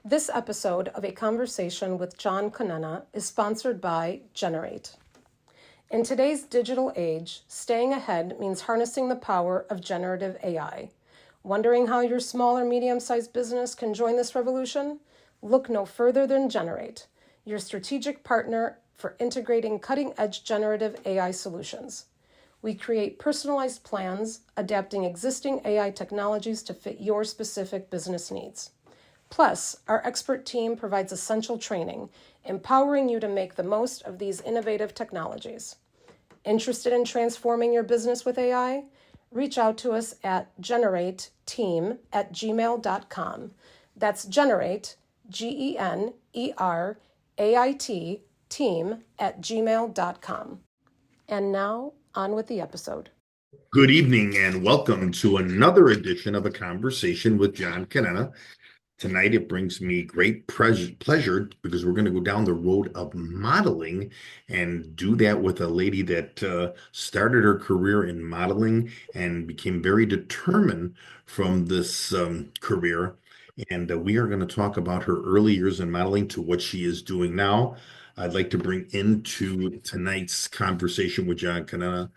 This episode of A Conversation with John Conenna is sponsored by Generate. In today's digital age, staying ahead means harnessing the power of generative AI. Wondering how your small or medium-sized business can join this revolution? Look no further than Generate, your strategic partner for integrating cutting-edge generative AI solutions. We create personalized plans, adapting existing AI technologies to fit your specific business needs. Plus, our expert team provides essential training, empowering you to make the most of these innovative technologies. Interested in transforming your business with AI? Reach out to us at generateteam@gmail.com. That's generate, GENERAIT, team@gmail.com. And now, on with the episode. Good evening and welcome to another edition of A Conversation with John Conenna. Tonight it brings me great pleasure because we're going to go down the road of modeling and do that with a lady that started her career in modeling and became very determined from this career. And we are going to talk about her early years in modeling to what she is doing now. I'd like to bring into tonight's conversation with John Conenna,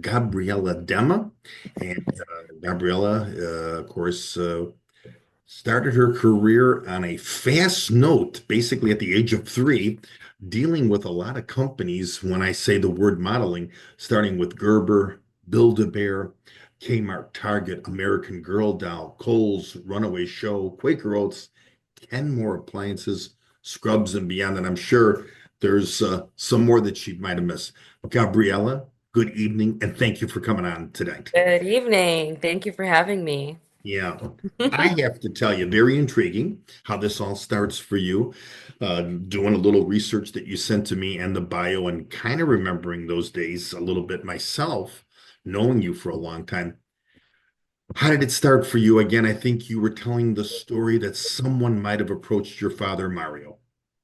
Gabriella Demma. And Gabriella, of course, started her career on a fast note, basically at the age of 3, dealing with a lot of companies when I say the word modeling, starting with Gerber, Build-A-Bear, Kmart, Target, American Girl Doll, Kohl's, Runaway Show, Quaker Oats, Kenmore Appliances, Scrubs, and beyond. And I'm sure there's some more that she might have missed. Gabriella, good evening, and thank you for coming on tonight. Good evening. Thank you for having me. Yeah, I have to tell you, very intriguing how this all starts for you. Doing a little research that you sent to me and the bio, and kind of remembering those days a little bit myself, knowing you for a long time. How did it start for you? Again, I think you were telling the story that someone might have approached your father, Mario.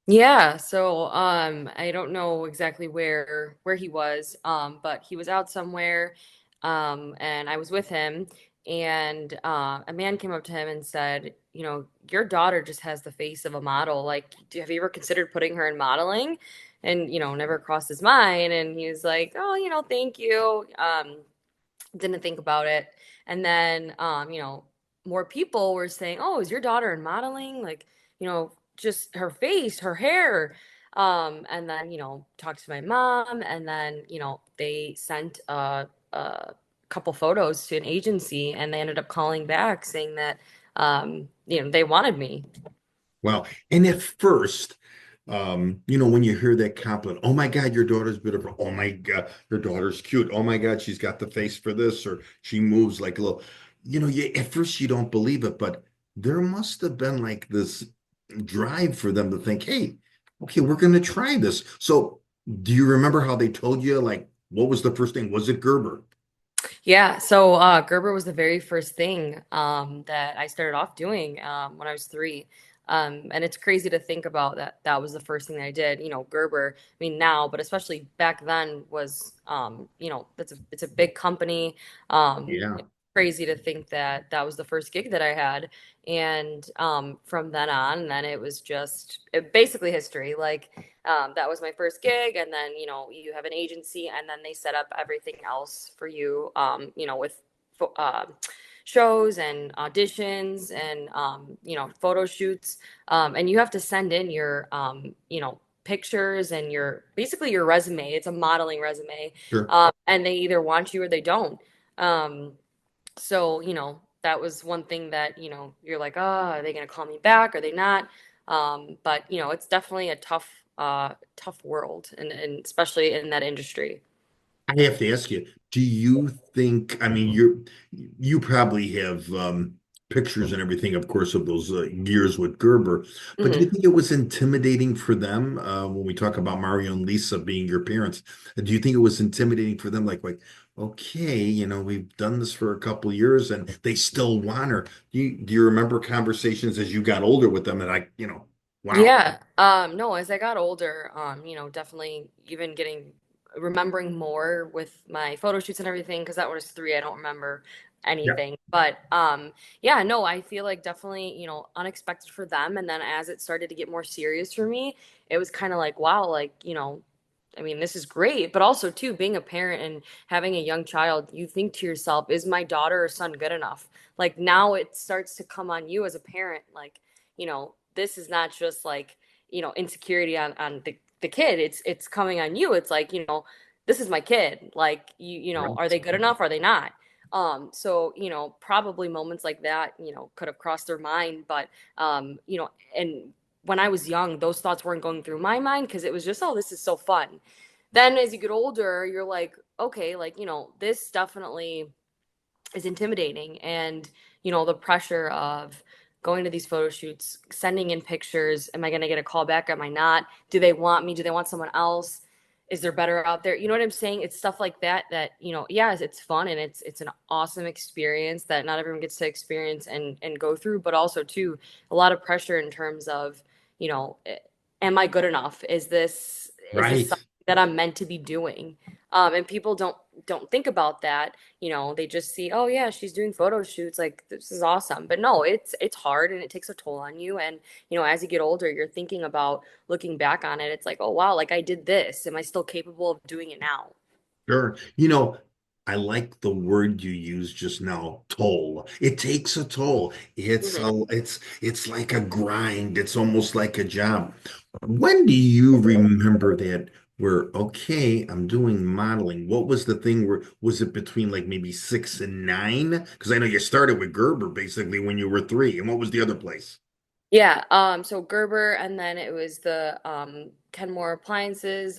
I don't know exactly where he was, but he was out somewhere, and I was with him, and a man came up to him and said, your daughter just has the face of a model. Like, have you ever considered putting her in modeling? And, never crossed his mind. And he was like, oh, thank you. Didn't think about it. And then, more people were saying, "Oh, is your daughter in modeling?" Like, just her face, her hair. And then, talked to my mom, and then, they sent a couple photos to an agency, and they ended up calling back saying that, they wanted me. Well, and at first, when you hear that compliment, oh my God, your daughter's beautiful. Oh my God, your daughter's cute. Oh my God, she's got the face for this, or she moves like a little, at first you don't believe it, but there must have been like this drive for them to think, hey, okay, we're going to try this. So do you remember how they told you, like, what was the first thing? Was it Gerber? Yeah, so Gerber was the very first thing that I started off doing when I was 3. And it's crazy to think about that that was the first thing that I did. Gerber, I mean now, but especially back then was it's a big company. Yeah. It's crazy to think that that was the first gig that I had. And from then on, then it was basically history. Like that was my first gig, and then you have an agency, and then they set up everything else for you, with uh, shows and auditions and photo shoots, and you have to send in your pictures and your basically your resume. It's a modeling resume, Sure. and they either want you or they don't. Um, so, that was one thing that, you're like, oh, are they going to call me back? Are they not? But, it's definitely a tough world, and especially in that industry. I have to ask you, do you think, I mean, you probably have pictures and everything, of course, of those years with Gerber, but do you hmm think it was intimidating for them when we talk about Mario and Lisa being your parents? Do you think it was intimidating for them? Like, okay, we've done this for a couple years and they still want her. Do you remember conversations as you got older with them and wow. Yeah. No, as I got older, definitely even getting remembering more with my photo shoots and everything because that was 3. I don't remember Yeah. anything. But yeah, no, I feel like definitely, unexpected for them. And then as it started to get more serious for me, it was kind of like, wow, like, I mean, this is great, but also too, being a parent and having a young child, you think to yourself, is my daughter or son good enough? Like now it starts to come on you as a parent, like, this is not just like, insecurity on the kid. It's coming on you. It's like, this is my kid. Like are Right. they good enough? Are they not? So, probably moments like that, could have crossed their mind, but and when I was young, those thoughts weren't going through my mind because it was just, oh, this is so fun. Then as you get older, you're like, okay, like, this definitely is intimidating. And, the pressure of going to these photo shoots, sending in pictures. Am I going to get a call back? Am I not? Do they want me? Do they want someone else? Is there better out there? You know what I'm saying? It's stuff like that, yes, it's fun and it's an awesome experience that not everyone gets to experience and go through, but also too, a lot of pressure in terms of, you know, am I good enough? Is this Right. something that I'm meant to be doing? And people don't think about that. They just see, oh yeah, she's doing photo shoots, like this is awesome. But no, it's hard and it takes a toll on you. And as you get older, you're thinking about looking back on it. It's like, oh wow, like I did this. Am I still capable of doing it now? Sure. I like the word you used just now, toll. It takes a toll. Hmm. It's like a grind. It's almost like a job. When do you remember that where, okay, I'm doing modeling? What was the thing where was it between like maybe 6 and 9? Because I know you started with Gerber basically when you were 3. And what was the other place? Yeah, so Gerber, and then it was the Kenmore appliances.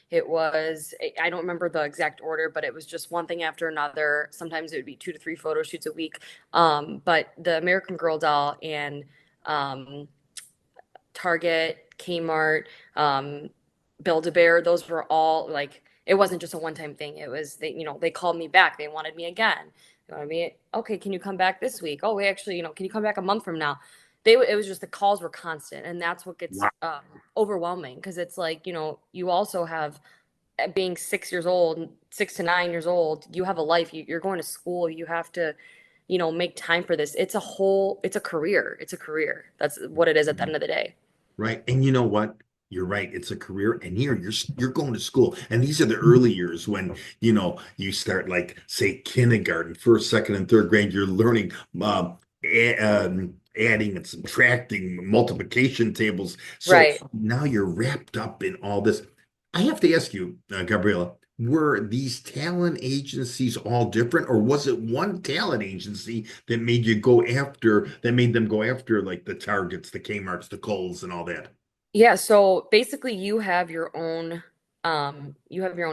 It was, I don't remember the exact order, but it was just one thing after another. Sometimes it would be 2 to 3 photo shoots a week. But the American Girl doll and um, Target, Kmart, Build-A-Bear, those were all like, it wasn't just a one-time thing. It was they called me back. They wanted me again. They wanted me, okay, can you come back this week? Oh, we actually, can you come back a month from now? It was just the calls were constant, and that's what gets Wow. overwhelming because it's like, you also have being 6 years old, 6 to 9 years old, you have a life. You're going to school. You have to, make time for this. It's a career. It's a career. That's what it is at the end of the day. Right. And you know what? You're right. It's a career. And here you're going to school. And these are the early years when, you start like say kindergarten, first, second, and third grade. You're learning adding and subtracting multiplication tables. So Right. now you're wrapped up in all this. I have to ask you, Gabriella, were these talent agencies all different, or was it one talent agency that made them go after like the Targets, the Kmart's, the Kohl's, and all that? Yeah, so basically you have your own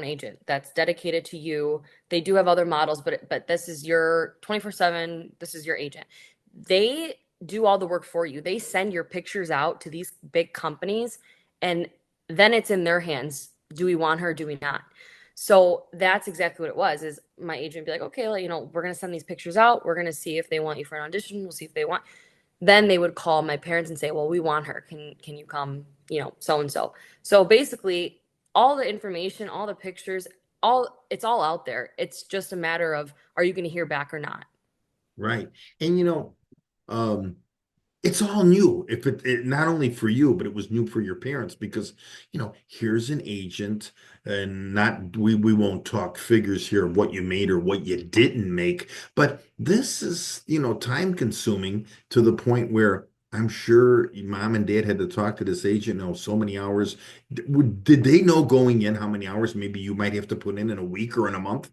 agent that's dedicated to you. They do have other models, but this is your 24/7, this is your agent. They do all the work for you. They send your pictures out to these big companies and then it's in their hands. Do we want her? Do we not? So that's exactly what it was, is my agent be like, okay, like, we're gonna send these pictures out. We're gonna see if they want you for an audition. We'll see if they want, then they would call my parents and say, well, we want her, can you come, so and so. So basically all the information, all the pictures, it's all out there. It's just a matter of, are you going to hear back or not? Right. And um, it's all new. If it not only for you, but it was new for your parents because, here's an agent, and not we won't talk figures here of what you made or what you didn't make, but this is, time consuming to the point where I'm sure mom and dad had to talk to this agent, so many hours. Did they know going in how many hours maybe you might have to put in a week or in a month?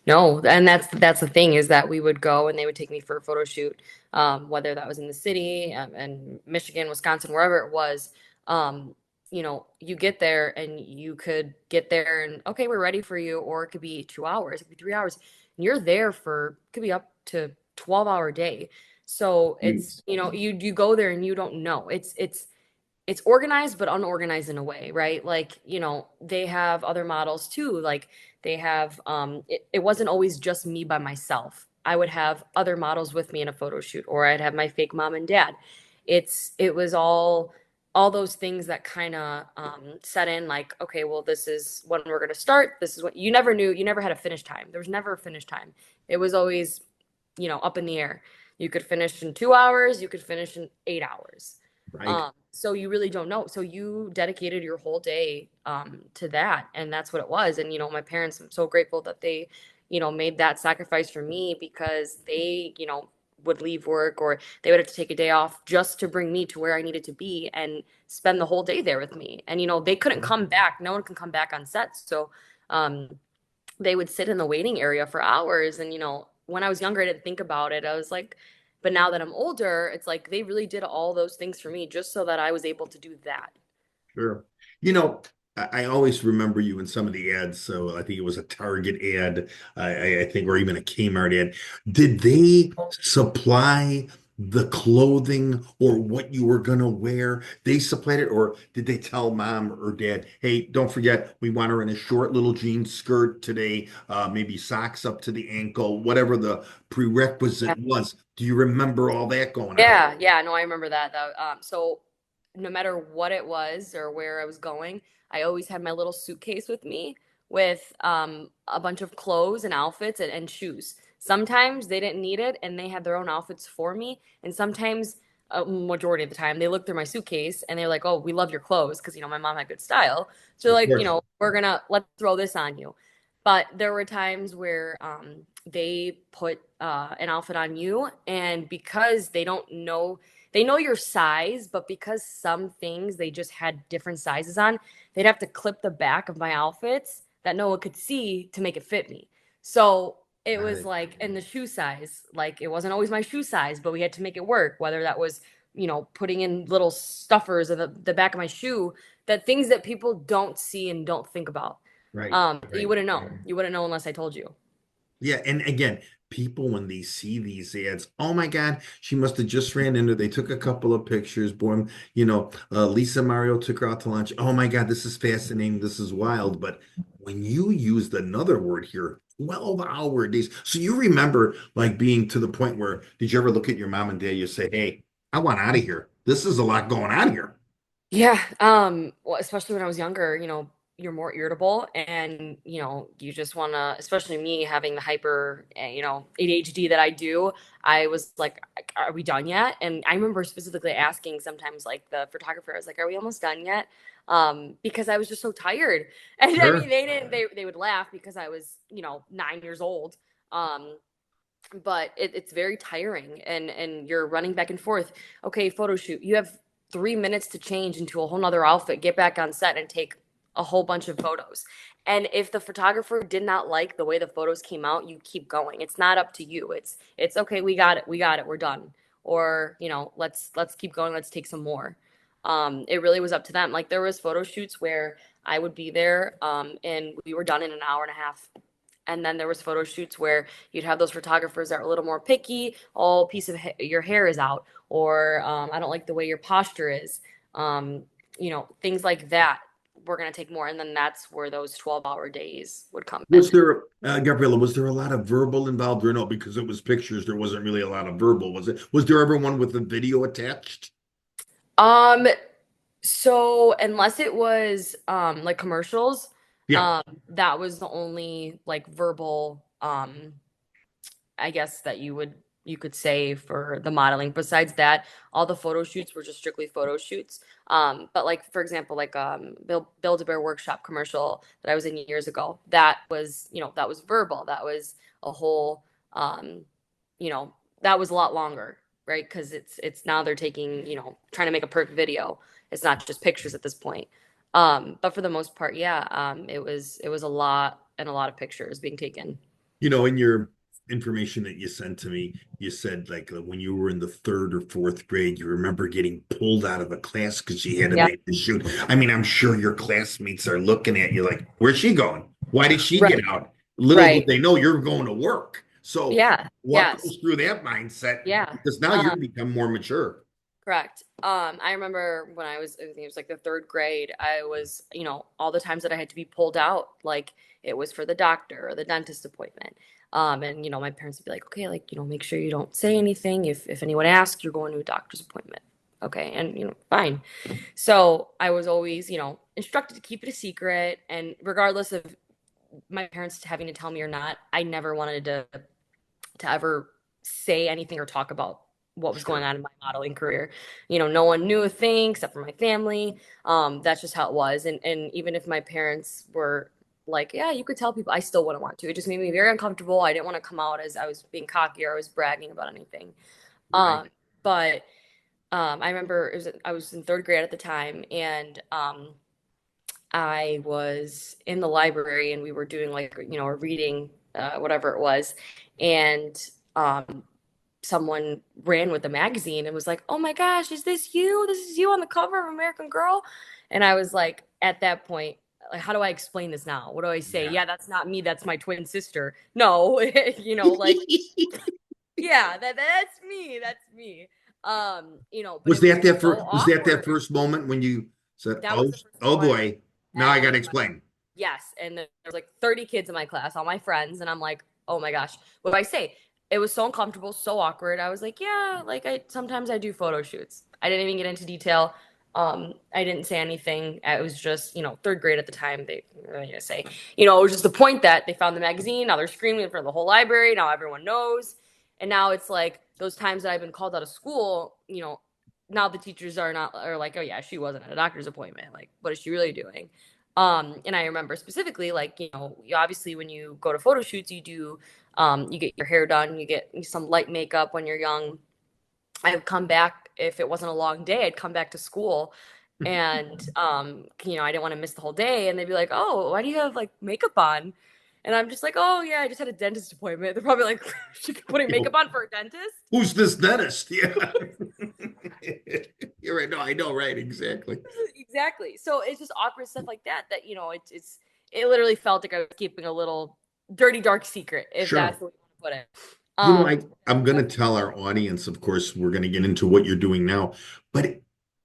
No, and that's the thing, is that we would go and they would take me for a photo shoot, whether that was in the city, and Michigan, Wisconsin, wherever it was. You get there and you could get there and okay, we're ready for you, or it could be 2 hours, it could be 3 hours, and you're there for could be up to 12-hour day. So it's Jeez. you go there and you don't know. It's organized but unorganized in a way, right? Like, they have other models too. Like they have it wasn't always just me by myself. I would have other models with me in a photo shoot, or I'd have my fake mom and dad. It was all all those things that kind of set in, like, okay, well, this is when we're going to start. This is what you never knew. You never had a finish time. There was never a finish time. It was always, up in the air. You could finish in 2 hours, you could finish in 8 hours. Right. So you really don't know. So you dedicated your whole day to that, and that's what it was. And my parents, I'm so grateful that they, made that sacrifice for me, because they, would leave work, or they would have to take a day off just to bring me to where I needed to be and spend the whole day there with me. And they couldn't come back. No one can come back on set. So um, they would sit in the waiting area for hours. And when I was younger, I didn't think about it. I was like, but now that I'm older, it's like they really did all those things for me just so that I was able to do that. Sure. You know, I always remember you in some of the ads. So I think it was a Target ad, I think, or even a Kmart ad. Did they supply the clothing or what you were going to wear? They supplied it, or did they tell mom or dad, hey, don't forget, we want her in a short little jean skirt today, maybe socks up to the ankle, whatever the prerequisite was? Do you remember all that going on? Yeah, yeah, no, I remember that. So no matter what it was or where I was going, I always had my little suitcase with me with a bunch of clothes and outfits and shoes. Sometimes they didn't need it and they had their own outfits for me, and sometimes, majority of the time, they looked through my suitcase and they're like, "Oh, we love your clothes," because my mom had good style. So they're Of like, course. let's throw this on you. But there were times where they put an outfit on you, and because they know your size, but because some things they just had different sizes on, they'd have to clip the back of my outfits that no one could see to make it fit me. So it Got was it. like, in the shoe size, like it wasn't always my shoe size, but we had to make it work, whether that was, putting in little stuffers in the back of my shoe, that things that people don't see and don't think about. Right. You Right. wouldn't know. You wouldn't know unless I told you. Yeah, and again, people when they see these ads, oh my God, she must have just ran into. They took a couple of pictures. Boy, Lisa Mario took her out to lunch. Oh my God, this is fascinating. This is wild. But when you used another word here, 12-hour days. So you remember like being to the point where did you ever look at your mom and dad? You say, "Hey, I want out of here. This is a lot going on here." Yeah, well, especially when I was younger, you're more irritable, and you just want to, especially me having the hyper, ADHD that I do. I was like, are we done yet? And I remember specifically asking sometimes, like, the photographer, I was like, are we almost done yet? Because I was just so tired. And I mean, Sure. they would laugh because I was, 9 years old. Um, but it's very tiring, and you're running back and forth. Okay, photo shoot, you have 3 minutes to change into a whole nother outfit, get back on set and take a whole bunch of photos. And if the photographer did not like the way the photos came out, you keep going. It's not up to you. It's okay, we got it, we're done. Or let's keep going, let's take some more. It really was up to them. Like, there was photo shoots where I would be there, and we were done in an hour and a half. And then there was photo shoots where you'd have those photographers that are a little more picky. Oh, piece of your hair is out, or I don't like the way your posture is. Things like that. We're gonna take more, and then that's where those 12-hour days would come Was in. there, Gabriella, was there a lot of verbal involved or no? Because it was pictures, there wasn't really a lot of verbal, was it? Was there ever one with a video attached? Um, so unless it was like commercials, Yeah. that was the only like verbal I guess that you could say for the modeling. Besides that, all the photo shoots were just strictly photo shoots. But like, for example, like Build a Bear workshop commercial that I was in years ago, that was verbal. That was a whole that was a lot longer, right? Because it's now they're taking, trying to make a perfect video. It's not just pictures at this point. But for the most part, yeah, it was a lot, and a lot of pictures being taken. In your information that you sent to me, you said like when you were in the third or fourth grade, you remember getting pulled out of a class because you had to Yeah. make the shoot. I mean, I'm sure your classmates are looking at you like, where's she going? Why did she get Right. out? Little do Right. they know you're going to work. So Yeah. what Yes. goes through that mindset? Yeah. Because now you're Um, become more mature. Correct. I remember when I think it was like the third grade, I was, all the times that I had to be pulled out, like it was for the doctor or the dentist appointment. And my parents would be like, okay, like, make sure you don't say anything. If anyone asks, you're going to a doctor's appointment. okay, and fine. So I was always, instructed to keep it a secret, and regardless of my parents having to tell me or not, I never wanted to ever say anything or talk about what was going Sure. on in my modeling career. No one knew a thing except for my family. That's just how it was. And even if my parents were like, yeah, you could tell people, I still wouldn't want to. It just made me very uncomfortable. I didn't want to come out as I was being cocky or I was bragging about anything. Right. But I remember I was in third grade at the time, and I was in the library and we were doing like, a reading, whatever it was. And um, someone ran with the magazine and was like, "Oh my gosh, is this you? This is you on the cover of American Girl?" And I was like, at that point, like, how do I explain this now? What do I say? Yeah. Yeah, that's not me. That's my twin sister. No, like, yeah, that's me. That's me. But Was it was that so first, was that awkward. first moment when you said, That "Oh, was the first oh one. boy, now I got to And explain." yes, and there was like 30 kids in my class, all my friends, and I'm like, oh my gosh, what do I say? It was so uncomfortable, so awkward. I was like, yeah, like I sometimes I do photo shoots. I didn't even get into detail. I didn't say anything. I was just, third grade at the time. They what am I gonna say? It was just the point that they found the magazine. Now they're screaming in front of the whole library. Now everyone knows. And now it's like those times that I've been called out of school, now the teachers are like, oh yeah, she wasn't at a doctor's appointment. Like, what is she really doing? And I remember specifically, like, you obviously when you go to photo shoots, you get your hair done, you get some light makeup when you're young. I would come back if it wasn't a long day, I'd come back to school and I didn't want to miss the whole day. And they'd be like, "Oh, why do you have like makeup on?" And I'm just like, "Oh yeah, I just had a dentist appointment." They're probably like, "She's putting makeup on for a dentist?" Who's this dentist? Yeah. You're right. No, I know, right? Exactly. Exactly. So it's just awkward stuff like that it literally felt like I was keeping a little dirty dark secret, if Sure. that's the way you want to put it. I'm going to tell our audience, of course, we're going to get into what you're doing now, but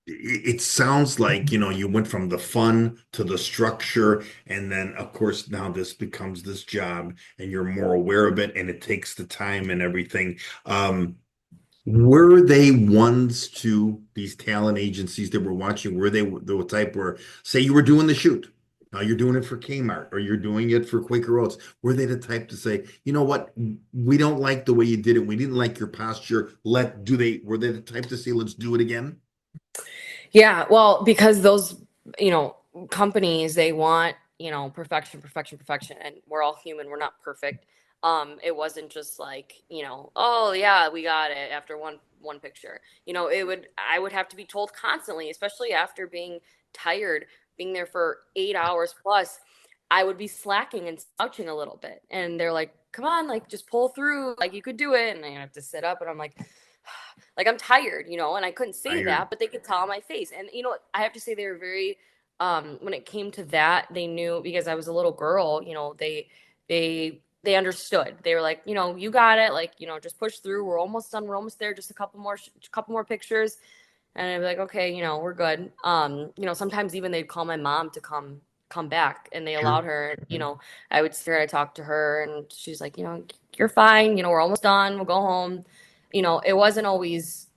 it sounds like, you went from the fun to the structure. And then, of course, now this becomes this job and you're more aware of it and it takes the time and everything. Were they ones to these talent agencies that were watching? Were they the type where, say, you were doing the shoot, now you're doing it for Kmart or you're doing it for Quaker Oats? Were they the type to say, you know what, we don't like the way you did it. We didn't like your posture. Were they the type to say, let's do it again? Yeah, well, because those, companies, they want, perfection, perfection, perfection, and we're all human, we're not perfect. It wasn't just like, oh yeah, we got it after one picture. I would have to be told constantly, especially after being tired, being there for 8 hours plus, I would be slacking and slouching a little bit. And they're like, come on, like just pull through, like you could do it. And I have to sit up and I'm like I'm tired, and I couldn't say Tired. that, but they could tell on my face. And I have to say they were very when it came to that, they knew because I was a little girl, they understood. They were like, you got it, like, just push through. We're almost done. We're almost there. Just a couple more pictures. And I'd be like, okay, we're good. Sometimes even they'd call my mom to come back and they Sure. allowed her, I would sit here, I talk to her and she's like, you're fine, we're almost done, we'll go home. It wasn't always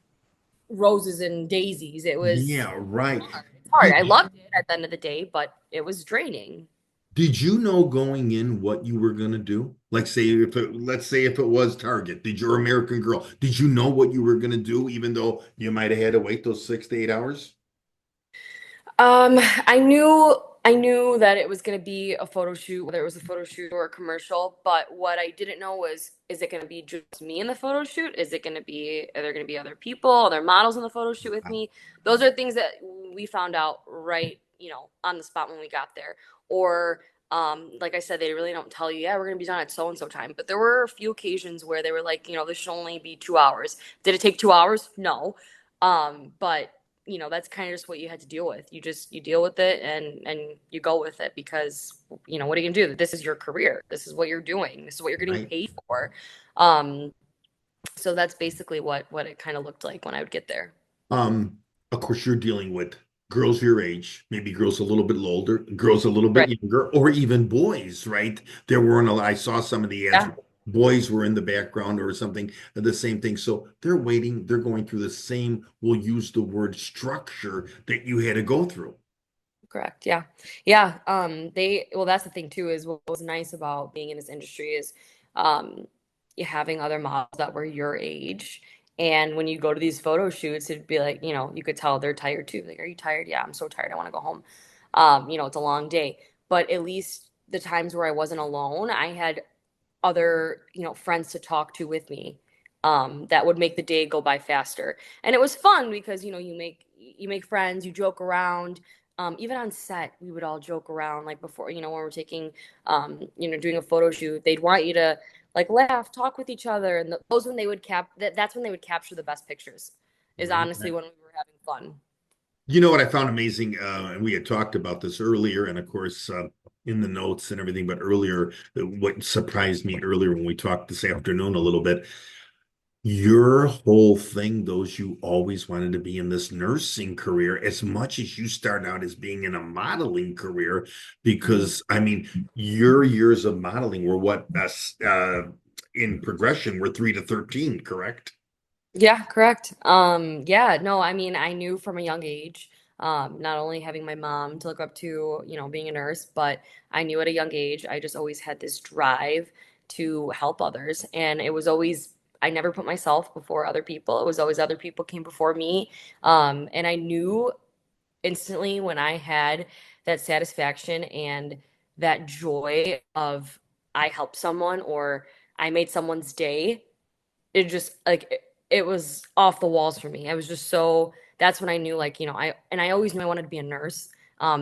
roses and daisies. Yeah, right. It's hard. Did I loved it at the end of the day, but it was draining. Did you know going in what you were going to do? Like say let's say if it was Target, did your American Girl, did you know what you were going to do even though you might have had to wait those 6 to 8 hours? Um, I knew that it was going to be a photo shoot, whether it was a photo shoot or a commercial, but what I didn't know was, is it going to be just me in the photo shoot? Are there going to be other people, other models in the photo shoot with me? Those are things that we found out right, on the spot when we got there. Or, like I said, they really don't tell you, yeah, we're going to be done at so and so time. But there were a few occasions where they were like, this should only be 2 hours. Did it take 2 hours? No. But that's kind of just what you had to deal with. You deal with it and you go with it because what are you gonna do? This is your career. This is what you're doing. This is what you're getting Right. paid for. Um, so that's basically what it kind of looked like when I would get there. Um, of course, you're dealing with girls your age, maybe girls a little bit older, girls a little bit Right. younger, or even boys, right? There weren't a lot. I saw some of the ads. Yeah. boys were in the background or something, the same thing. So they're waiting, they're going through the same, we'll use the word structure that you had to go through. Correct. Yeah. Yeah. Well, that's the thing too, is what was nice about being in this industry is, you having other models that were your age. And when you go to these photo shoots, it'd be like, you could tell they're tired too. Like, are you tired? Yeah, I'm so tired. I want to go home. It's a long day, but at least the times where I wasn't alone, I had other, friends to talk to with me, that would make the day go by faster. And it was fun because, you make friends, you joke around. Even on set, we would all joke around like before, when we're taking, doing a photo shoot, they'd want you to like laugh, talk with each other. And those when they would that's when they would capture the best pictures, is honestly when we were having fun. You know what I found amazing, and we had talked about this earlier, and of course, in the notes and everything, but earlier, what surprised me earlier when we talked this afternoon a little bit, your whole thing, those you always wanted to be in this nursing career as much as you start out as being in a modeling career, Mhm. because I mean, your years of modeling were what, in progression were 3 to 13, correct? Yeah, correct. Yeah, no, I mean, I knew from a young age, not only having my mom to look up to, being a nurse, but I knew at a young age, I just always had this drive to help others. And it was always, I never put myself before other people. It was always other people came before me. And I knew instantly when I had that satisfaction and that joy of I helped someone or I made someone's day, it just like it was off the walls for me. I was just so that's when I knew like, I always knew I wanted to be a nurse.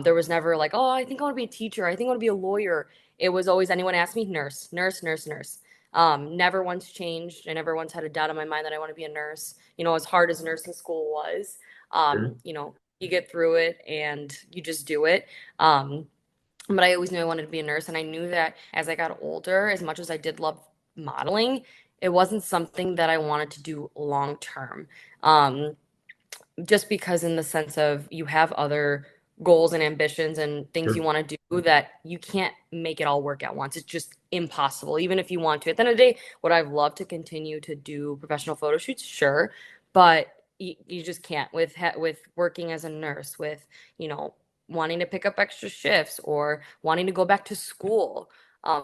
There was never like, oh, I think I want to be a teacher. I think I want to be a lawyer. It was always anyone asked me, nurse, nurse, nurse, nurse. Never once changed. I never once had a doubt in my mind that I want to be a nurse. As hard as nursing school was, Sure. you get through it and you just do it. Um, but I always knew I wanted to be a nurse. And I knew that as I got older, as much as I did love modeling, it wasn't something that I wanted to do long term. Um, just because in the sense of you have other goals and ambitions and things you Sure. want to do that you can't make it all work at once. It's just impossible, even if you want to. At the end of the day, would I love to continue to do professional photo shoots? Sure, but you just can't with working as a nurse, with you know wanting to pick up extra shifts or wanting to go back to school,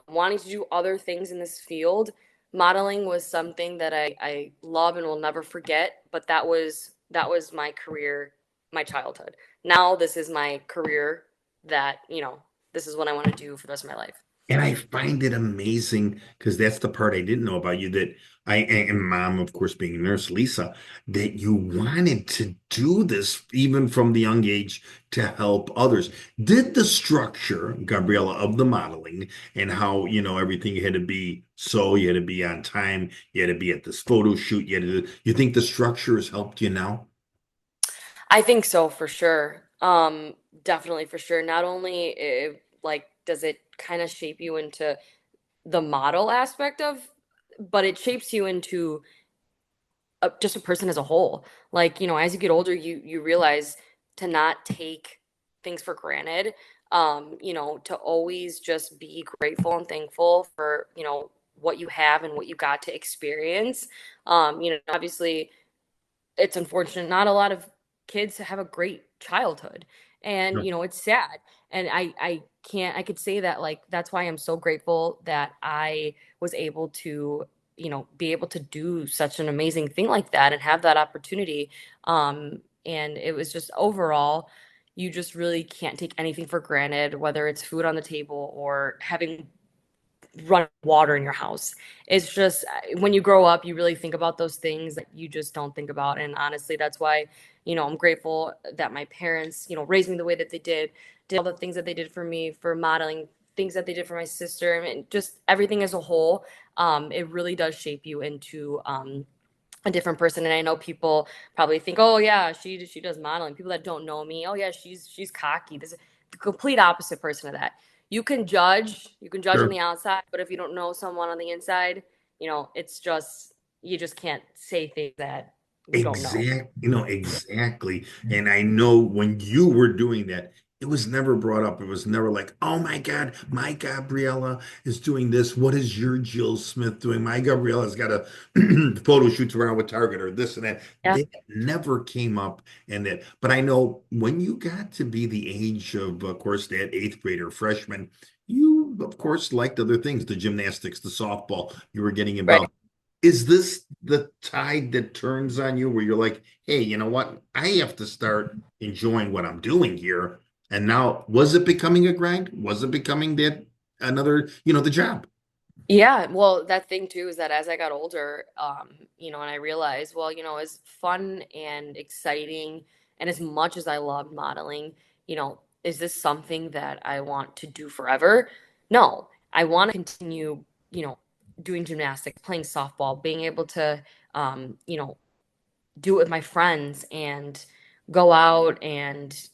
wanting to do other things in this field. Modeling was something that I love and will never forget, but that was my career, my childhood. Now this is my career that, this is what I want to do for the rest of my life. And I find it amazing because that's the part I didn't know about you, that and mom, of course, being a nurse, Lisa, that you wanted to do this even from the young age to help others. Did the structure, Gabriella, of the modeling and how, everything had to be so, you had to be on time, you had to be at this photo shoot, you think the structure has helped you now? I think so for sure. Definitely for sure. Not only like does it kind of shape you into the model aspect of, but it shapes you into just a person as a whole. Like, as you get older, you realize to not take things for granted. To always just be grateful and thankful for, what you have and what you got to experience. Obviously it's unfortunate not a lot of kids have a great childhood, and No. it's sad. And I can't I could say that, like, that's why I'm so grateful that I was able to be able to do such an amazing thing like that and have that opportunity. And it was just overall, you just really can't take anything for granted, whether it's food on the table or having running water in your house. It's just when you grow up, you really think about those things that you just don't think about. And honestly, that's why, I'm grateful that my parents, raised me the way that they did all the things that they did for me, for modeling, things that they did for my sister, and just everything as a whole. It really does shape you into a different person. And I know people probably think, oh yeah, she does modeling. People that don't know me, oh yeah, she's cocky. This is the complete opposite person of that. You can judge on Sure. the outside, but if you don't know someone on the inside, it's just you just can't say things that you don't know. Exactly. And I know when you were doing that, It was never brought up. It was never like, oh my God, my Gabriella is doing this. What is your Jill Smith doing? My Gabriella's got a photo shoots around with Target or this and that. Yeah. That never came up. And that, but I know when you got to be the age of course, that eighth grader, freshman, you, of course, liked other things, the gymnastics, the softball, you were getting Right. involved. Is this the tide that turns on you where you're like, hey, you know what? I have to start enjoying what I'm doing here. And now, was it becoming a grind? Was it becoming that another, the job? Yeah, well, that thing too is that as I got older, and I realized, well, as fun and exciting and as much as I loved modeling, is this something that I want to do forever? No, I want to continue, you know, doing gymnastics, playing softball, being able to, you know, do it with my friends and go out and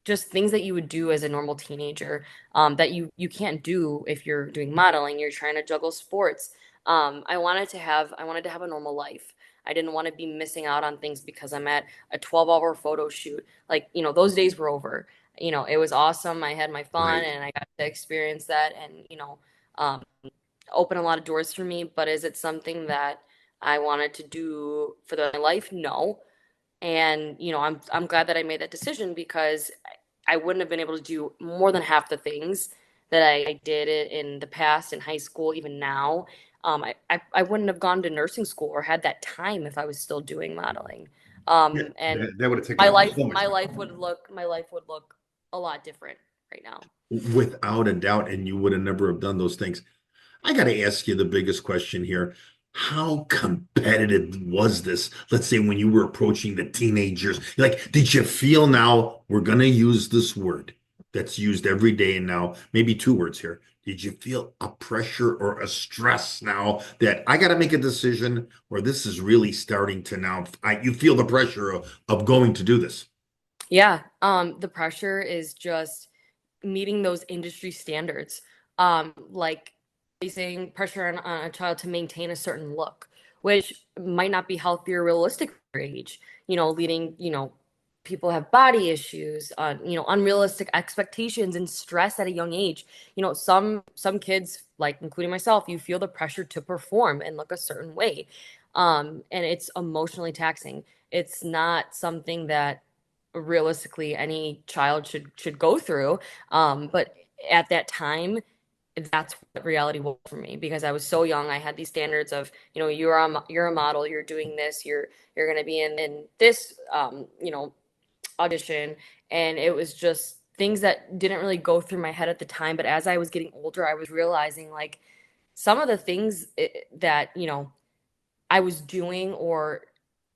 just things that you would do as a normal teenager, that you can't do if you're doing modeling. You're trying to juggle sports. I wanted to have a normal life. I didn't want to be missing out on things because I'm at a 12-hour photo shoot. Like, those days were over. It was awesome. I had my fun Right. and I got to experience that, and um, open a lot of doors for me. But is it something that I wanted to do for my life? No. And I'm glad that I made that decision, because I wouldn't have been able to do more than half the things that I did it in the past, in high school, even now. I wouldn't have gone to nursing school or had that time if I was still doing modeling. Yeah, And that would have taken my up life so much my time. life would look a lot different right now. Without a doubt, and you would have never have done those things. I got to ask you the biggest question here. How competitive was this? Let's say when you were approaching the teenagers, like, did you feel now we're going to use this word that's used every day and now, maybe two words here. Did you feel a pressure or a stress now that I got to make a decision, or this is really starting to now, you feel the pressure of going to do this? Yeah, the pressure is just meeting those industry standards, like placing pressure on a child to maintain a certain look, which might not be healthy or realistic for their age. Leading, people have body issues, unrealistic expectations and stress at a young age. Some kids, like including myself, you feel the pressure to perform and look a certain way, and it's emotionally taxing. It's not something that realistically any child should go through. But at that time, that's what reality was for me, because I was so young. I had these standards of, you're a model, you're doing this, you're going to be in this, audition. And it was just things that didn't really go through my head at the time. But as I was getting older, I was realizing, like, some of the things that, I was doing, or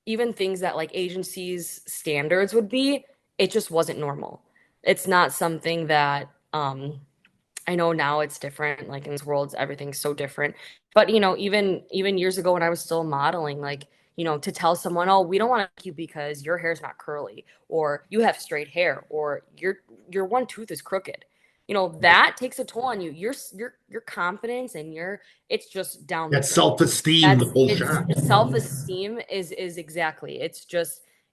even things that like agencies standards would be, it just wasn't normal. It's not something that, I know now it's different. Like in this world, everything's so different. But even years ago when I was still modeling, like, to tell someone, oh, we don't want to make you because your hair's not curly, or you have straight hair, or your one tooth is crooked. That takes a toll on you. Your confidence and it's just down the That drain. self-esteem, the That's whole it's shot. self-esteem is exactly.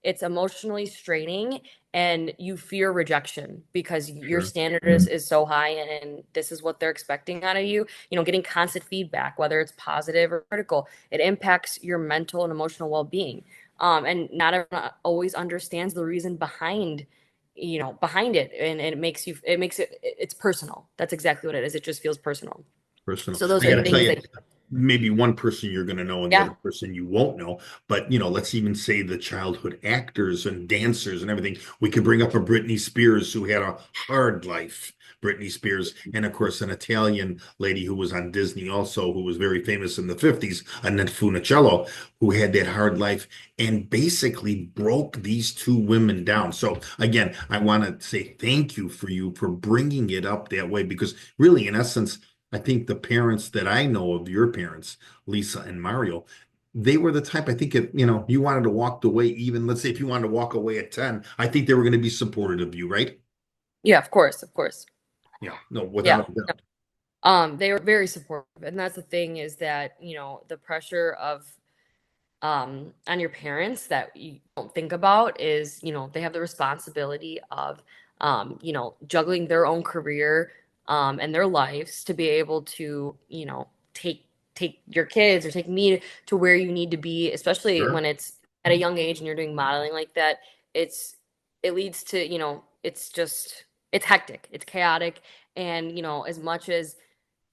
It's emotionally straining, and you fear rejection because your Sure. standard is so high, and this is what they're expecting out of you. Getting constant feedback, whether it's positive or critical, it impacts your mental and emotional well-being. And not everyone always understands the reason behind it, and it's personal. That's exactly what it is. It just feels personal. Personal. So those I are got to tell things you, that, maybe one person you're going to know and the yeah. other person you won't know. But, let's even say the childhood actors and dancers and everything. We could bring up a Britney Spears who had a hard life. Britney Spears, and of course, an Italian lady who was on Disney also, who was very famous in the 50s, Annette Funicello, who had that hard life and basically broke these two women down. So, again, I want to say thank you for bringing it up that way because, really, in essence, I think the parents that I know of your parents, Lisa and Mario, they were the type, I think, if, you wanted to walk away, even let's say if you wanted to walk away at 10, I think they were going to be supportive of you, right? Yeah, of course, of course. Yeah, no, Yeah. without a doubt. They were very supportive, and that's the thing, is that, the pressure of, on your parents that you don't think about is, they have the responsibility of, juggling their own career and their lives to be able to, take your kids or take me to where you need to be, especially Sure. when it's at a young age and you're doing modeling like that. It's it leads to, it's hectic, it's chaotic, and as much as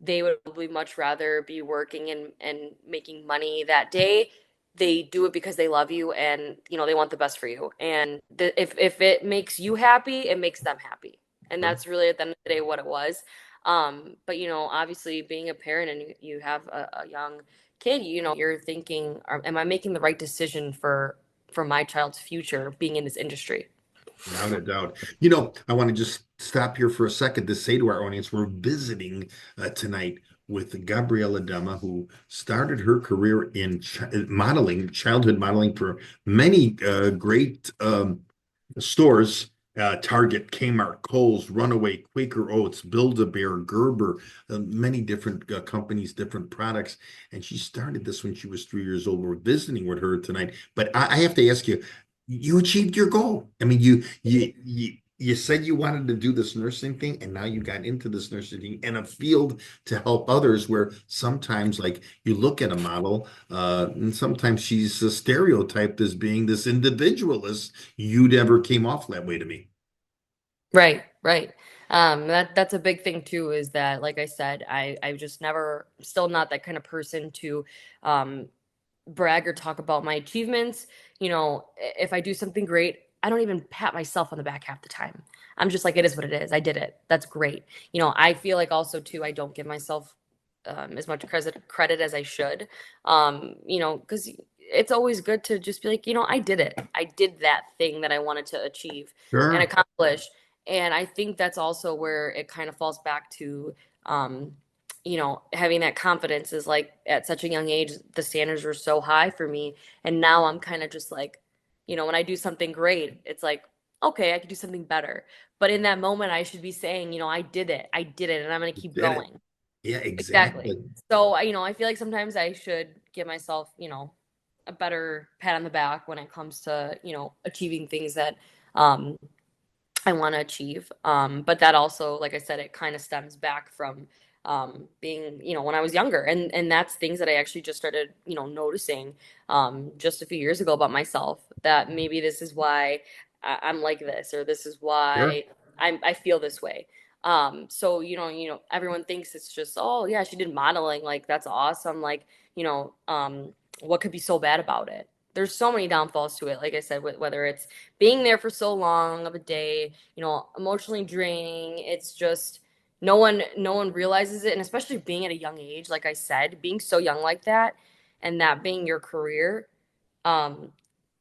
they would probably much rather be working and making money that day, they do it because they love you and they want the best for you. And if it makes you happy, it makes them happy. And Sure. that's really at the end of the day what it was. But obviously being a parent and you have a young kid, you're thinking, am I making the right decision for my child's future being in this industry? Without a doubt. I want to just stop here for a second to say to our audience, we're visiting tonight with Gabriella Demma, who started her career in modeling, childhood modeling for many great stores. Target, Kmart, Kohl's, Runaway, Quaker Oats, Build-A-Bear, Gerber, many different companies, different products. And she started this when she was 3 years old. We're visiting with her tonight. But I have to ask you, you achieved your goal. I mean, you said you wanted to do this nursing thing, and now you got into this nursing thing in a field to help others where sometimes, like, you look at a model, and sometimes she's stereotyped as being this individualist. You never came off that way to me. Right, right. That's a big thing too, is that, like I said, I've just never, still not that kind of person to um brag or talk about my achievements. If I do something great, I don't even pat myself on the back half the time. I'm just like, it is what it is. I did it. That's great. I feel like also too, I don't give myself as much credit as I should. Because it's always good to just be like, I did it. I did that thing that I wanted to achieve and Sure. accomplish. And I think that's also where it kind of falls back to, having that confidence is like at such a young age, the standards were so high for me. And now I'm kind of just like, when I do something great, it's like, okay, I could do something better. But in that moment, I should be saying, I did it. I did it. And I'm going to You keep did it. going. Yeah, Exactly. exactly. So, I feel like sometimes I should give myself, a better pat on the back when it comes to, achieving things that, um, I want to achieve. But that also, like I said, it kind of stems back from being, when I was younger, and that's things that I actually just started, noticing just a few years ago about myself. That maybe this is why I'm like this, or this is Sure. why I feel this way. So everyone thinks it's just, oh yeah, she did modeling, like that's awesome. Like what could be so bad about it? There's so many downfalls to it. Like I said, whether it's being there for so long of a day, emotionally draining. It's just no one realizes it, and especially being at a young age, like I said, being so young like that, and that being your career, um,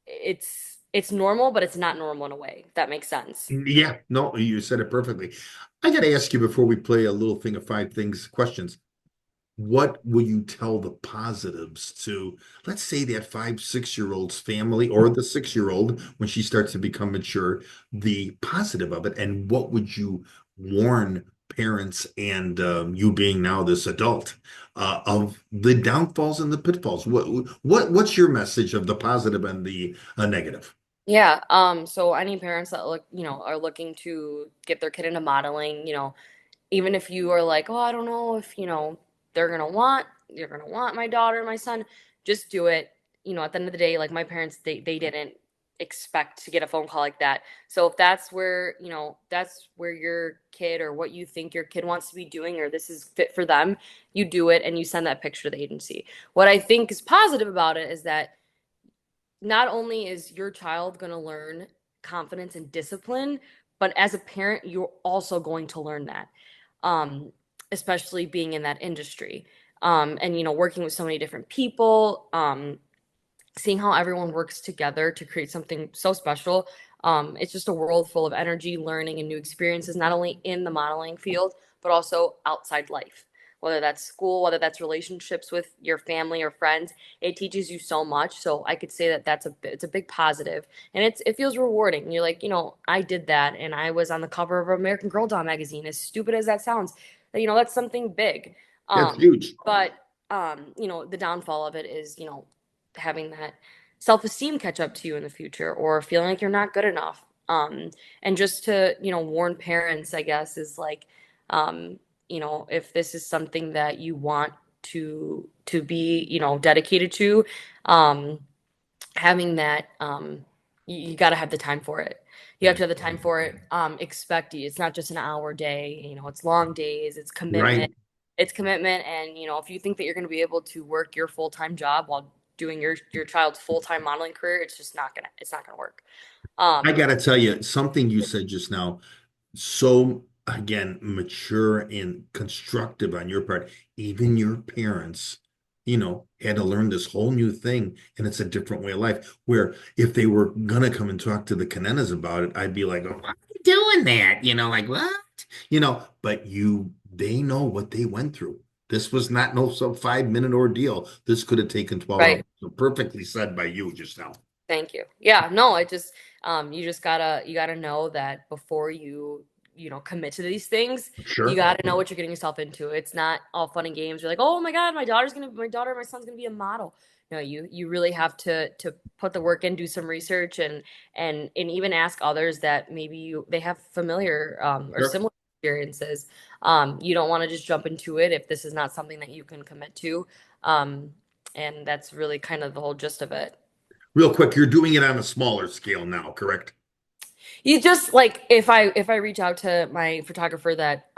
it's normal, but it's not normal in a way, if that makes sense. Yeah, no, you said it perfectly. I got to ask you before we play a little thing of five things, questions. What will you tell the positives to, let's say, that 5, 6 year old's family or the 6 year old when she starts to become mature, the positive of it? And what would you warn parents and you being now this adult of the downfalls and the pitfalls? What's your message of the positive and the negative? Yeah. So any parents that are looking to get their kid into modeling, even if you are like, oh, I don't know if, you're gonna want my daughter, my son, just do it. At the end of the day, like my parents, they didn't expect to get a phone call like that. So if that's where your kid or what you think your kid wants to be doing, or this is fit for them, you do it and you send that picture to the agency. What I think is positive about it is that not only is your child going to learn confidence and discipline, but as a parent, you're also going to learn that, um, especially being in that industry. And working with so many different people, seeing how everyone works together to create something so special. It's just a world full of energy, learning, and new experiences, not only in the modeling field, but also outside life. Whether that's school, whether that's relationships with your family or friends, it teaches you so much. So I could say that it's a big positive, and it feels rewarding. You're like, I did that, and I was on the cover of American Girl doll magazine. As stupid as that sounds, that's something big. That's Um, huge. but the downfall of it is, having that self esteem catch up to you in the future, or feeling like you're not good enough. And just to, warn parents, I guess, is like, um, if this is something that you want to be, dedicated to, um, having that, you got to have the time for it. You have Yeah. to have the time for it. Expect it. It's not just an hour day, it's long days, it's commitment. Right. It's commitment. And, if you think that you're going to be able to work your full-time job while doing your child's full-time modeling career, it's not gonna work. I Um, got to tell you, something you said just now, so again, mature and constructive on your part. Even your parents, had to learn this whole new thing, and it's a different way of life. Where if they were gonna come and talk to the Conennas about it, I'd be like, "Oh, why are you doing that?" Like what? But they know what they went through. This was not no some 5-minute ordeal. This could have taken 12 hours. right. So perfectly said by you just now. Thank you. Yeah, no, you just you gotta know that before commit to these things, you Sure. gotta know what you're getting yourself into. It's not all fun and games. You're like, oh my God, my daughter, my son's gonna be a model. No, you really have to put the work in, do some research, and even ask others that maybe they have familiar or Sure. similar experiences. You don't want to just jump into it if this is not something that you can commit to. Um, and that's really kind of the whole gist of it. Real quick, you're doing it on a smaller scale now, correct? You just like if I reach out to my photographer that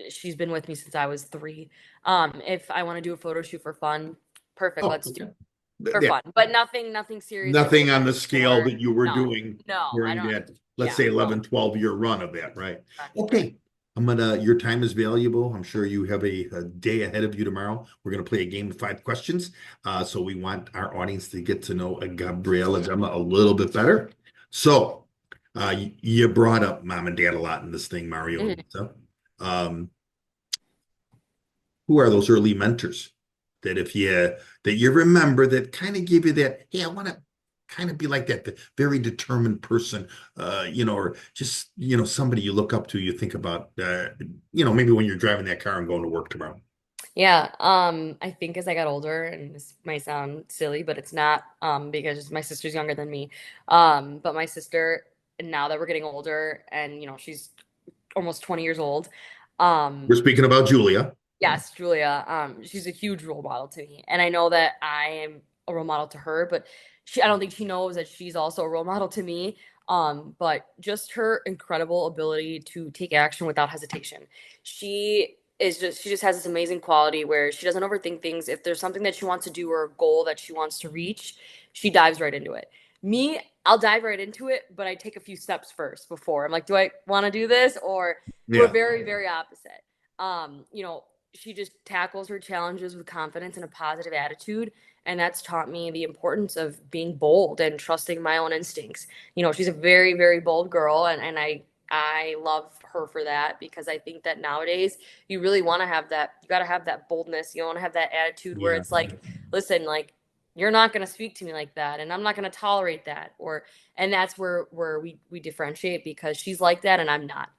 she's been with me since I was 3. If I want to do a photo shoot for fun, perfect, Oh, let's do okay. it for Yeah. fun. But nothing serious like we're Nothing on the looking scale for. that you were No. doing No, I during don't. that, let's Yeah, say no. 11, 12 year run of that, right? Correct. Okay. Your time is valuable. I'm sure you have a day ahead of you tomorrow. We're going to play a game of 5 questions. So we want our audience to get to know Gabriella Demma a little bit better. So you brought up mom and dad a lot in this thing, Mario and Mhm. Lisa. Um, who are those early mentors that you remember that kind of give you that, hey, I want to kind of be like that, the very determined person, or just, somebody you look up to, you think about, maybe when you're driving that car and going to work tomorrow. Yeah, I think as I got older, and this might sound silly, but it's not, because my sister's younger than me. But my sister, now that we're getting older, and she's almost 20 years old. We're Um, speaking about Julia. Yes, Julia. She's a huge role model to me, and I know that I am a role model to her, but I don't think she knows that she's also a role model to me. But just her incredible ability to take action without hesitation. She just has this amazing quality where she doesn't overthink things. If there's something that she wants to do or a goal that she wants to reach, she dives right into it. Me, I'll dive right into it, but I take a few steps first before. I'm like, do I want to do this? Or we're Yeah. very, very opposite. She just tackles her challenges with confidence and a positive attitude. And that's taught me the importance of being bold and trusting my own instincts. She's a very, very bold girl, and I love her for that because I think that nowadays you really want to have that. You got to have that boldness. You want to have that attitude where Yeah. it's like, listen, like you're not going to speak to me like that, and I'm not going to tolerate that. And that's where we differentiate because she's like that and I'm not.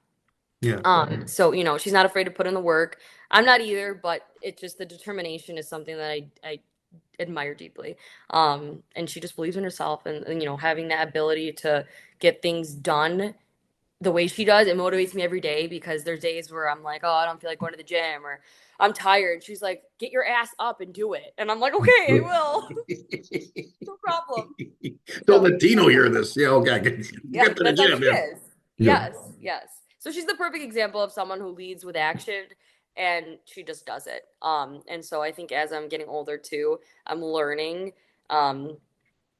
Yeah. So she's not afraid to put in the work. I'm not either, but it's just the determination is something that I admire deeply. And she just believes in herself and having that ability to get things done the way she does, it motivates me every day because there's days where I'm like, oh, I don't feel like going to the gym or I'm tired. She's like, get your ass up and do it. And I'm like, okay, I will. No problem. Don't So let Dino hear this. Yeah, okay, yeah, get to the that's how gym, she man. is. Yeah. Yes, yes. So she's the perfect example of someone who leads with action and she just does it. And so I think as I'm getting older too, I'm learning um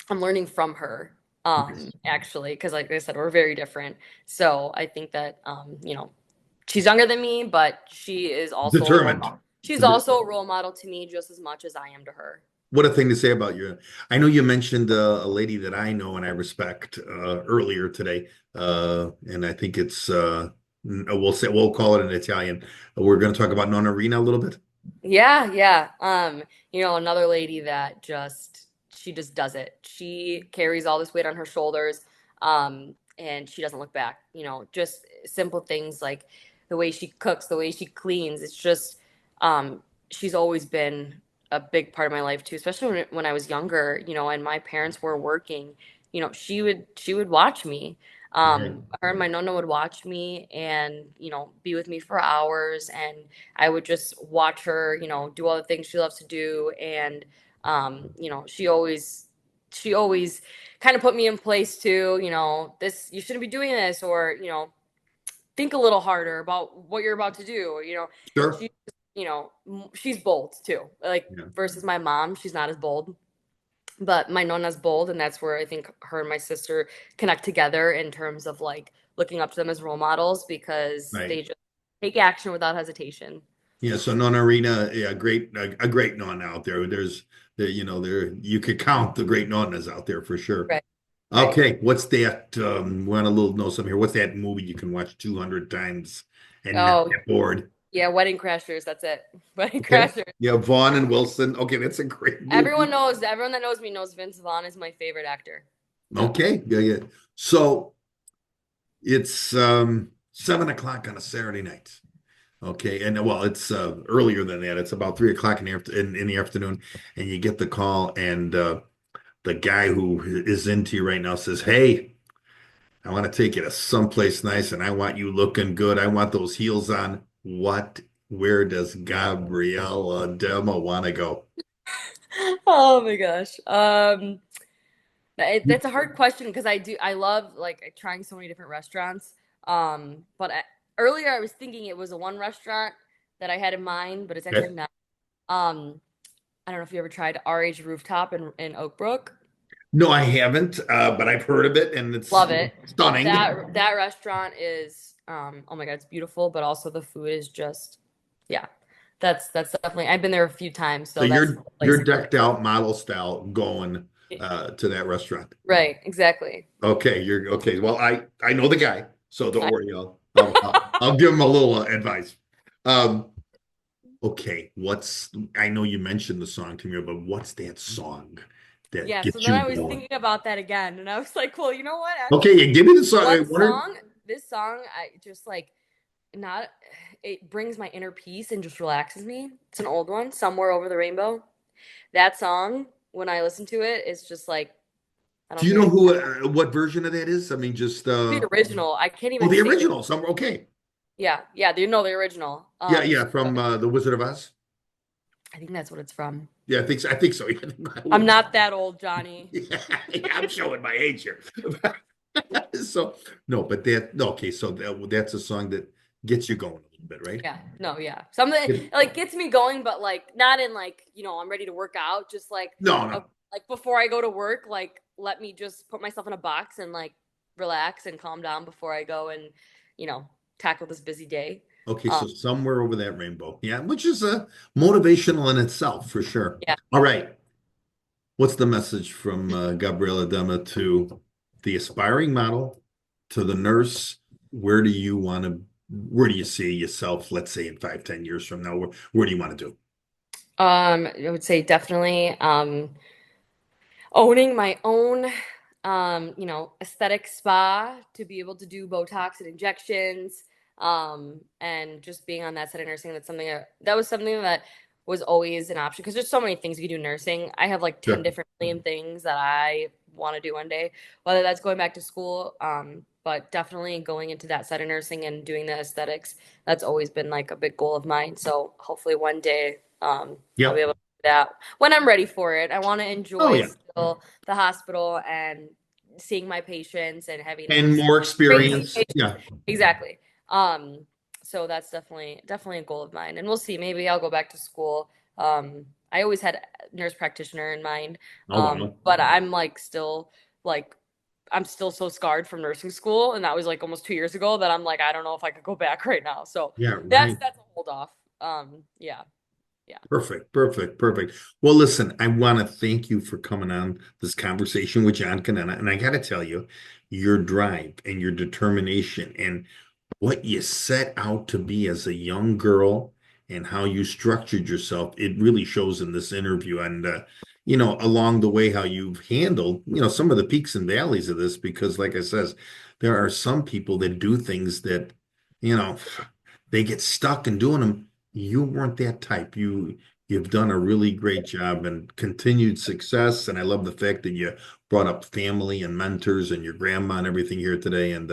I'm learning from her actually because like I said, we're very different. So I think that she's younger than me, but she is also a role Determined. model. She's also a role model to me just as much as I am to her. What a thing to say about you. I know you mentioned a lady that I know and I respect earlier today. And I think we'll call it an Italian. We're going to talk about Nonna Rina a little bit. Yeah, yeah. Another lady that she just does it. She carries all this weight on her shoulders, and she doesn't look back. Just simple things like the way she cooks, the way she cleans. It's just, she's always been a big part of my life too, especially when I was younger, and my parents were working. She would watch me. Right. Her and my nonna would watch me and, be with me for hours, and I would just watch her, do all the things she loves to do. And, she always kind of put me in place to, this, you shouldn't be doing this, or, think a little harder about what you're about to do. Sure. She, she's bold too. Like, Yeah. versus my mom, she's not as bold. But my nonna's bold, and that's where I think her and my sister connect together in terms of like looking up to them as role models, because Right. they just take action without hesitation. Yeah. So Nona Arena, yeah, great, a great Nona out there. There, you could count the great Nonas out there for sure. Right. Right. Okay. What's that? We want a little know something here. What's that movie you can watch 200 times and not Oh, get bored? yeah, Wedding Crashers, that's it. Wedding Okay. Crashers. Yeah. Vaughn and Wilson. Okay. That's a great movie. Everyone that knows me knows Vince Vaughn is my favorite actor. Okay. Yeah. Yeah. So it's 7 o'clock on a Saturday night. Okay, and well, it's earlier than that. It's about 3 o'clock in the afternoon, and you get the call, and the guy who is into you right now says, "Hey, I want to take you to someplace nice, and I want you looking good. I want those heels on. Where does Gabriella Demma want to go?" Oh my gosh. That's a hard question because I love like trying so many different restaurants. But earlier I was thinking it was a one restaurant that I had in mind, but it's actually Okay. not. Um, I don't know if you ever tried RH Rooftop in Oak Brook. No, I haven't, but I've heard of it, and it's Love it. stunning. That restaurant is oh my God, it's beautiful, but also the food is just, yeah. That's definitely, I've been there a few times, So so that's the you're place to decked out model style going go. to that restaurant. Right, exactly. Okay, you're okay. Well, I know the guy, so don't worry. I'll give him a little advice. Um, okay, I know you mentioned the song to me, but what's that song that Yeah, so gets then you I was going? thinking about that again, and I was like, well, you know what? Okay, Actually, yeah, give me the song. one song, this song, I just like not, it brings my inner peace and just relaxes me. It's an old one, Somewhere Over the Rainbow. That song, when I listen to it, it's just like, I Do don't you hear know any, what version of that is? I mean, just the original. I can't oh, even the sing it. original. Somewhere. Okay, Yeah, yeah, they know the original. yeah, yeah, from the Wizard of Oz. I think that's what it's from. Yeah, I think so. I think so. I'm not that old, Johnny. Yeah, I'm showing my age here. So no, but that no, okay, so that's a song that gets you going a little bit, right? Yeah, no, yeah. Something It- like gets me going, but like not in like, I'm ready to work out, just like no, a, no. like before I go to work, like let me just put myself in a box and like relax and calm down before I go and, you know, tackle this busy day. Okay, Um, so somewhere over that rainbow. Yeah, which is motivational in itself for sure. yeah. All right. What's the message from Gabriella Demma to the aspiring model, to the nurse? Where do you see yourself, let's say in 5, 10 years from now? Where do you want to do? I would say definitely owning my own aesthetic spa to be able to do Botox and injections, and just being on that side of nursing. That was something that was always an option, because there's so many things you can do in nursing. I have like 10 Sure. different million things that I want to do one day, whether that's going back to school, but definitely going into that side of nursing and doing the aesthetics. That's always been like a big goal of mine. So hopefully one day, I'll be Yep. able to do that when I'm ready for it. I want to Oh enjoy yeah. still the hospital and seeing my patients and having And those more crazy experience. patients. Yeah. Exactly. So that's definitely a goal of mine. And we'll see. Maybe I'll go back to school. I always had nurse practitioner in mind. Oh wow. But like I'm still so scarred from nursing school, and that was like almost 2 years ago, that I'm like, I don't know if I could go back right now. So Yeah, that's right. that's a hold off. Yeah, yeah. Perfect, perfect, perfect. Well, listen, I want to thank you for coming on this conversation with John Conenna. And I got to tell you, your drive and your determination and what you set out to be as a young girl and how you structured yourself, it really shows in this interview. And, along the way, how you've handled, some of the peaks and valleys of this, because like I says, there are some people that do things that, you know, they get stuck in doing them. You weren't that type. You've done a really great job and continued success. And I love the fact that you brought up family and mentors and your grandma and everything here today. And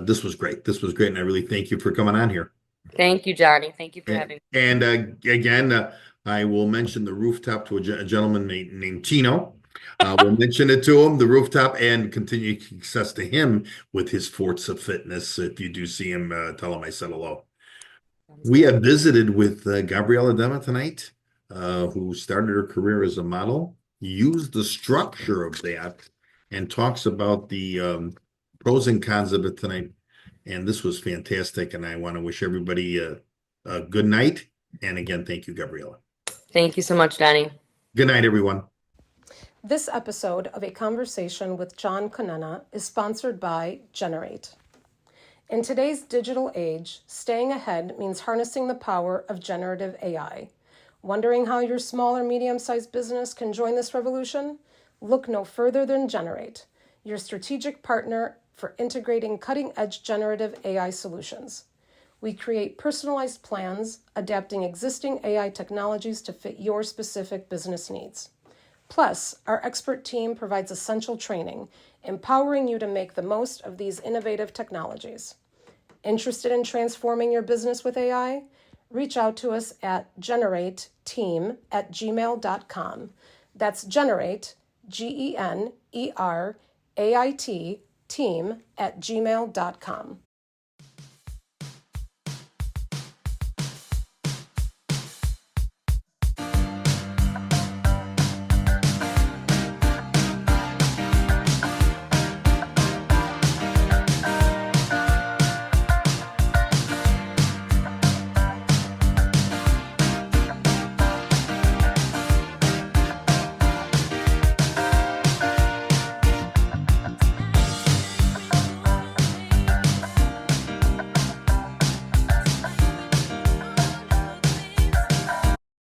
this was great. This was great. And I really thank you for coming on here. Thank you, Johnny. Thank you for And, having me. and again, I will mention the rooftop to a gentleman named Tino. We'll mention it to him, the rooftop, and continue success to him with his Forza Fitness. If you do see him, tell him I said hello. Sounds We good. have visited with Gabriella Demma tonight, who started her career as a model, used the structure of that, and talks about the pros and cons of it tonight. And this was fantastic. And I want to wish everybody a good night. And again, thank you, Gabriella. Thank you so much, Johnny. Good night, everyone. This episode of A Conversation with John Conenna is sponsored by Generate. In today's digital age, staying ahead means harnessing the power of generative AI. Wondering how your small or medium-sized business can join this revolution? Look no further than Generate, your strategic partner for integrating cutting-edge generative AI solutions. We create personalized plans, adapting existing AI technologies to fit your specific business needs. Plus, our expert team provides essential training, empowering you to make the most of these innovative technologies. Interested in transforming your business with AI? Reach out to us at generateteam@gmail.com. That's generate, GENERAIT, team@gmail.com.